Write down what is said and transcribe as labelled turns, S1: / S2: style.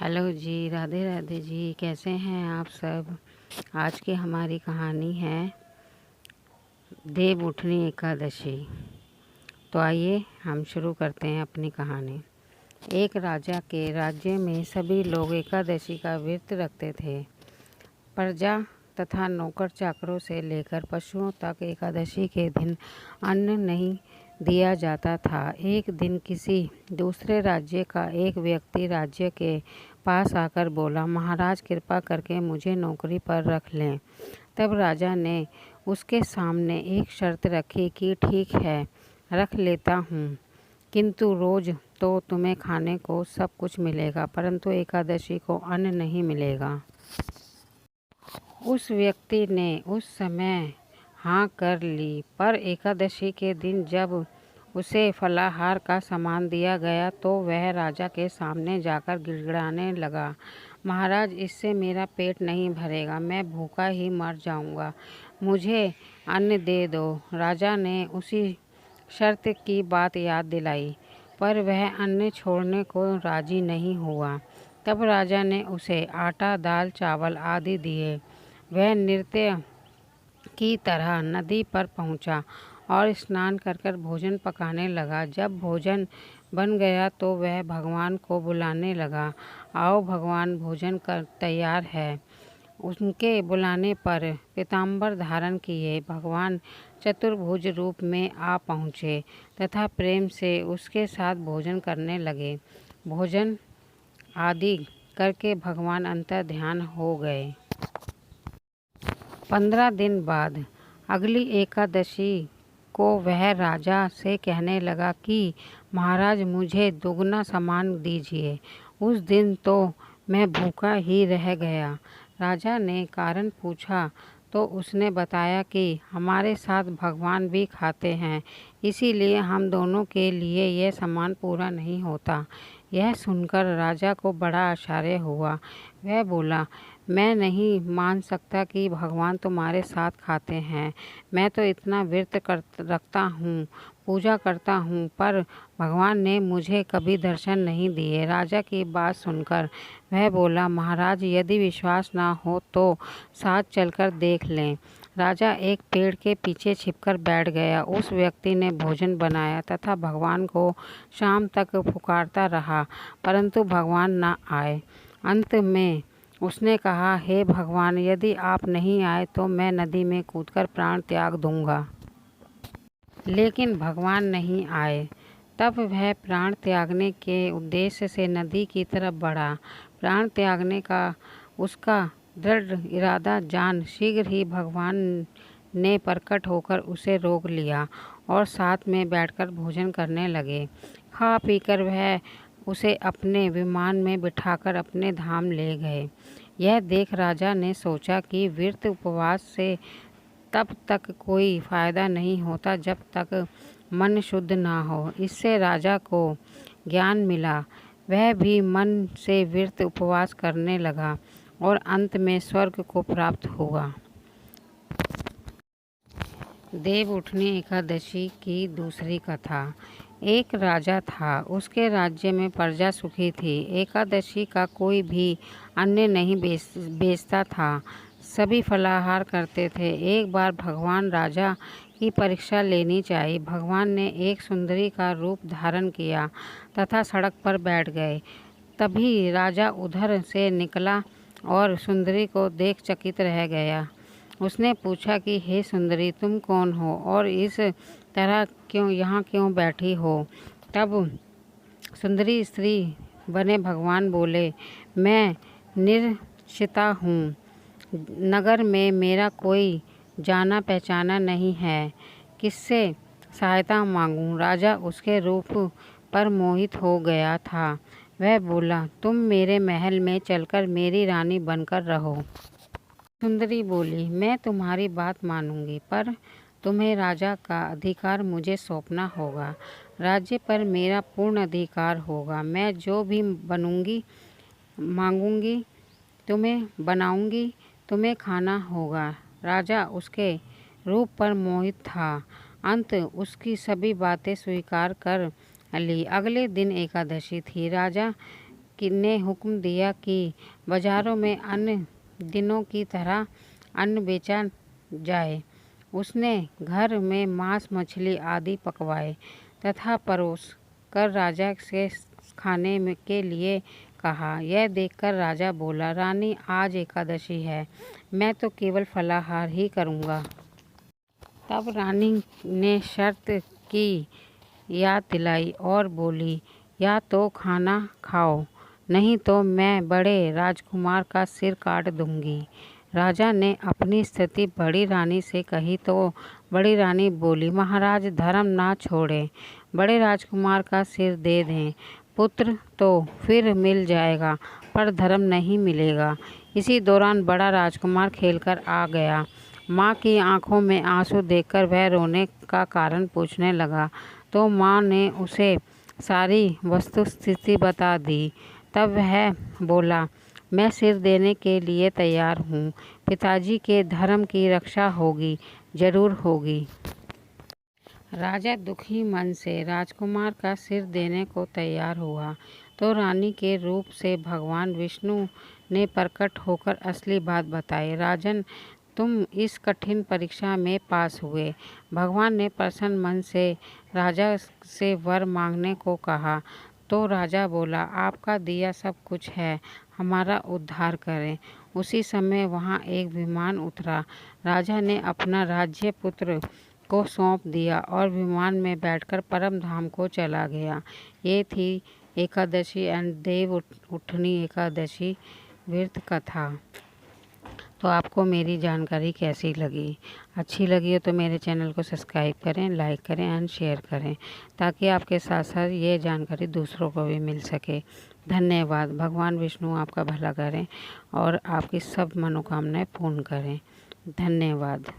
S1: Hello जी, राधे राधे जी। कैसे हैं आप सब। आज की हमारी कहानी है देव उठनी एकादशी। तो आइए हम शुरू करते हैं अपनी कहानी। एक राजा के राज्य में सभी लोग एकादशी का व्रत रखते थे। प्रजा तथा नौकर चाकरों से लेकर पशुओं तक एकादशी के दिन अन्न नहीं दिया जाता था। एक दिन किसी दूसरे राज्य का एक व्यक्ति राज्य के पास आकर बोला, महाराज कृपा करके मुझे नौकरी पर रख लें। तब राजा ने उसके सामने एक शर्त रखी कि ठीक है, रख लेता हूँ, किंतु रोज तो तुम्हें खाने को सब कुछ मिलेगा, परंतु एकादशी को अन्न नहीं मिलेगा। उस व्यक्ति ने उस समय हाँ कर ली, पर एकादशी के दिन जब उसे फलाहार का सामान दिया गया तो वह राजा के सामने जाकर गिड़गिड़ाने लगा, महाराज इससे मेरा पेट नहीं भरेगा, मैं भूखा ही मर जाऊंगा, मुझे अन्न दे दो। राजा ने उसी शर्त की बात याद दिलाई, पर वह अन्न छोड़ने को राजी नहीं हुआ। तब राजा ने उसे आटा, दाल, चावल आदि दिए। वह नृत्य की तरह नदी पर पहुंचा और स्नान कर कर भोजन पकाने लगा। जब भोजन बन गया तो वह भगवान को बुलाने लगा, आओ भगवान, भोजन कर तैयार है। उनके बुलाने पर पीताम्बर धारण किए भगवान चतुर्भुज रूप में आ पहुँचे तथा प्रेम से उसके साथ भोजन करने लगे। भोजन आदि करके भगवान अंतर्ध्यान हो गए। 15 दिन बाद अगली एकादशी को वह राजा से कहने लगा कि महाराज मुझे दुगना सामान दीजिए। उस दिन तो मैं भूखा ही रह गया। राजा ने कारण पूछा तो उसने बताया कि हमारे साथ भगवान भी खाते हैं, इसीलिए हम दोनों के लिए यह सामान पूरा नहीं होता। यह सुनकर राजा को बड़ा आश्चर्य हुआ। वह बोला, मैं नहीं मान सकता कि भगवान तुम्हारे साथ खाते हैं। मैं तो इतना व्रत रखता हूँ, पूजा करता हूँ, पर भगवान ने मुझे कभी दर्शन नहीं दिए। राजा की बात सुनकर वह बोला, महाराज यदि विश्वास ना हो तो साथ चलकर देख लें। राजा एक पेड़ के पीछे छिपकर बैठ गया। उस व्यक्ति ने भोजन बनाया तथा भगवान को शाम तक पुकारता रहा, परंतु भगवान न आए। अंत में उसने कहा, हे भगवान, यदि आप नहीं आए तो मैं नदी में कूदकर प्राण त्याग दूंगा। लेकिन भगवान नहीं आए। तब वह प्राण त्यागने के उद्देश्य से नदी की तरफ बढ़ा। प्राण त्यागने का उसका दृढ़ इरादा जान शीघ्र ही भगवान ने प्रकट होकर उसे रोक लिया और साथ में बैठकर भोजन करने लगे। खा पीकर वह उसे अपने विमान में बिठाकर अपने धाम ले गए। यह देख राजा ने सोचा कि व्रत उपवास से तब तक कोई फायदा नहीं होता जब तक मन शुद्ध ना हो। इससे राजा को ज्ञान मिला। वह भी मन से व्रत उपवास करने लगा और अंत में स्वर्ग को प्राप्त हुआ। देव उठनी एकादशी की दूसरी कथा। एक राजा था, उसके राज्य में प्रजा सुखी थी। एकादशी का कोई भी अन्न नहीं बेचता था, सभी फलाहार करते थे। एक बार भगवान राजा की परीक्षा लेनी चाहिए। भगवान ने एक सुंदरी का रूप धारण किया तथा सड़क पर बैठ गए। तभी राजा उधर से निकला और सुंदरी को देख चकित रह गया। उसने पूछा कि हे सुंदरी, तुम कौन हो और इस तरह यहाँ क्यों बैठी हो। तब सुंदरी स्त्री बने भगवान बोले, मैं निरक्षिता हूँ, नगर में मेरा कोई जाना पहचाना नहीं है, किससे सहायता मांगूं। राजा उसके रूप पर मोहित हो गया था। वह बोला, तुम मेरे महल में चलकर मेरी रानी बनकर रहो। सुंदरी बोली, मैं तुम्हारी बात मानूंगी, पर तुम्हें राजा का अधिकार मुझे सौंपना होगा। राज्य पर मेरा पूर्ण अधिकार होगा। मैं जो भी बनूंगी, मांगूंगी, तुम्हें बनाऊंगी, तुम्हें खाना होगा। राजा उसके रूप पर मोहित था। अंत उसकी सभी बातें स्वीकार कर ली। अगले दिन एकादशी थी। राजा ने हुक्म दिया कि बाजारों में अन्य दिनों की तरह अन्न बेचा जाए। उसने घर में मांस मछली आदि पकवाए तथा परोस कर राजा से खाने के लिए कहा। यह देखकर राजा बोला, रानी आज एकादशी है, मैं तो केवल फलाहार ही करूँगा। तब रानी ने शर्त की याद दिलाई और बोली, या तो खाना खाओ, नहीं तो मैं बड़े राजकुमार का सिर काट दूंगी। राजा ने अपनी स्थिति बड़ी रानी से कही तो बड़ी रानी बोली, महाराज धर्म ना छोड़ें, बड़े राजकुमार का सिर दे दें। पुत्र तो फिर मिल जाएगा पर धर्म नहीं मिलेगा। इसी दौरान बड़ा राजकुमार खेलकर आ गया। माँ की आंखों में आंसू देखकर वह रोने का कारण पूछने लगा तो माँ ने उसे सारी वस्तुस्थिति बता दी। तब वह बोला, मैं सिर देने के लिए तैयार हूँ। पिताजी के धर्म की रक्षा होगी, जरूर होगी। राजा दुखी मन से राजकुमार का सिर देने को तैयार हुआ तो रानी के रूप से भगवान विष्णु ने प्रकट होकर असली बात बताई। राजन, तुम इस कठिन परीक्षा में पास हुए। भगवान ने प्रसन्न मन से राजा से वर मांगने को कहा तो राजा बोला, आपका दिया सब कुछ है, हमारा उद्धार करें। उसी समय वहाँ एक विमान उतरा। राजा ने अपना राज्य पुत्र को सौंप दिया और विमान में बैठकर परम धाम को चला गया। ये थी एकादशी एंड देव उठनी एकादशी व्रत कथा। तो आपको मेरी जानकारी कैसी लगी? अच्छी लगी हो तो मेरे चैनल को सब्सक्राइब करें, लाइक करें एंड शेयर करें ताकि आपके साथ साथ ये जानकारी दूसरों को भी मिल सके। धन्यवाद। भगवान विष्णु आपका भला करें और आपकी सब मनोकामनाएं पूर्ण करें। धन्यवाद।